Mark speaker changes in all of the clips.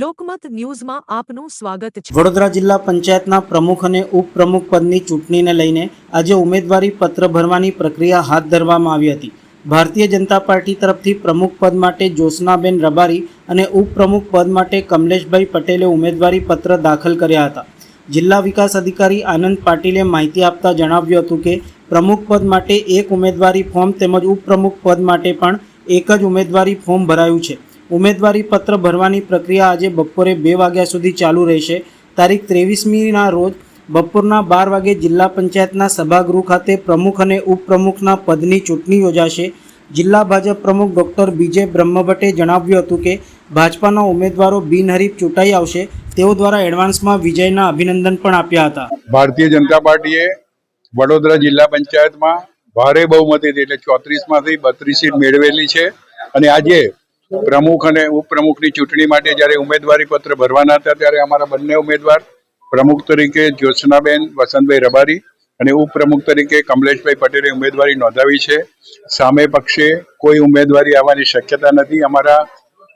Speaker 1: લોકમત ન્યૂઝમાં આપનું સ્વાગત છે।
Speaker 2: વડોદરા જિલ્લા પંચાયતના પ્રમુખ અને ઉપપ્રમુખ પદની ચૂંટણીને લઈને આજે ઉમેદવારી પત્ર ભરવાની પ્રક્રિયા હાથ ધરવામાં આવી હતી। ભારતીય જનતા પાર્ટી તરફથી પ્રમુખ પદ માટે જ્યોત્સનાબેન રબારી અને ઉપપ્રમુખ પદ માટે કમલેશભાઈ પટેલે ઉમેદવારી પત્ર દાખલ કર્યા હતા। જિલ્લા વિકાસ અધિકારી આનંદ પાટીલે માહિતી આપતા જણાવ્યું હતું કે પ્રમુખ પદ માટે એક ઉમેદવારી ફોર્મ તેમજ ઉપપ્રમુખ પદ માટે પણ એક જ ઉમેદવારી ફોર્મ ભરાયું છે। ઉમેદવારી પત્ર ભરવાની પ્રક્રિયા આજે બપોરે 2 વાગ્યા સુધી ચાલુ રહેશે। તારીખ 23મીના રોજ બપોરના 12 વાગે જિલ્લા પંચાયતના સભાગૃહ ખાતે પ્રમુખ અને ઉપપ્રમુખના પદની ચૂંટણી યોજાશે। જિલ્લા ભાજપ પ્રમુખ ડોક્ટર બીજે બ્રહ્મભટ્ટે જણાવ્યું હતું કે ભાજપાના ઉમેદવારો બિનહરીફ ચૂંટાઈ આવશે। તેઓ દ્વારા એડવાન્સમાં વિજયના અભિનંદન પણ આપ્યા હતા।
Speaker 3: ભારતીય જનતા પાર્ટીએ વડોદરા જિલ્લા પંચાયતમાં ભારે બહુમતીથી એટલે 34માંથી 32 સીટ મેળવેલી છે અને આજે પ્રમુખ અને ઉપપ્રમુખની ચૂંટણી માટે જ્યારે ઉમેદવારી પત્ર ભરવાના હતા ત્યારે અમારા બંને ઉમેદવાર પ્રમુખ તરીકે જ્યોત્સનાબેન વસંતભાઈ રબારી અને ઉપપ્રમુખ તરીકે કમલેશભાઈ પટેલે ઉમેદવારી નોંધાવી છે। સામે પક્ષે કોઈ ઉમેદવારી આવવાની શક્યતા નથી। અમારા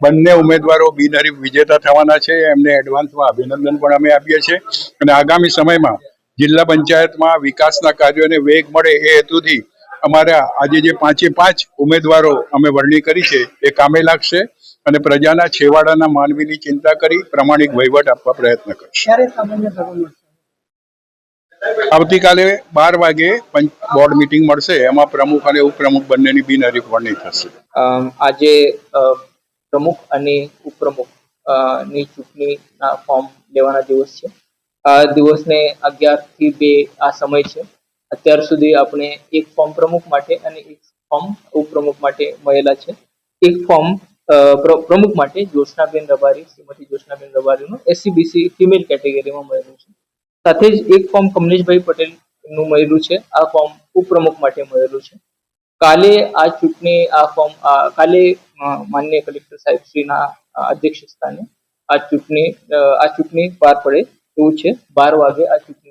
Speaker 3: બંને ઉમેદવારો બિનહરીફ વિજેતા થવાના છે। એમને એડવાન્સમાં અભિનંદન પણ અમે આપીએ છીએ અને આગામી સમયમાં જિલ્લા પંચાયતમાં વિકાસના કાર્યોને વેગ મળે એ હેતુથી અમારા આજે જે 5 ઉમેદવારો અમે વરણી કરી છે એ કામે લાગશે અને પ્રજાના છેવાડાના માનવીની ચિંતા કરી પ્રામાણિક વહીવટ આપવા પ્રયત્ન કરશે। આવતીકાલે 12 વાગે બોર્ડ મીટિંગ મળશે, એમાં પ્રમુખ અને ઉપપ્રમુખ બંનેની બિનહરીફ વરણી થશે।
Speaker 4: આજે પ્રમુખ અને ઉપપ્રમુખ ની ચૂંટણીના ફોર્મ લેવાના દિવસ છે। આ દિવસને 11 થી 2 આ સમય છે। અત્યાર સુધી આપણે એક ફોર્મ પ્રમુખ માટે અને એક ફોર્મ ઉપપ્રમુખ માટે મળેલા છે। એક ફોર્મ પ્રમુખ માટે જ્યોત્સનાબેન રબારી, શ્રીમતી જ્યોત્સનાબેન રબારીનું SC/BC ફિમેલ કેટેગરીમાં મળેલું છે। સાથે જ એક ફોર્મ કમલેશભાઈ પટેલ નું મળેલું છે। આ ફોર્મ ઉપપ્રમુખ માટે મળેલું છે। કાલે આ ચૂંટણી કાલે માનનીય કલેક્ટર સાહેબ શ્રીના અધ્યક્ષ સ્થાને આ ચૂંટણી પાર પડે એવું છે। 12 વાગે આ ચૂંટણી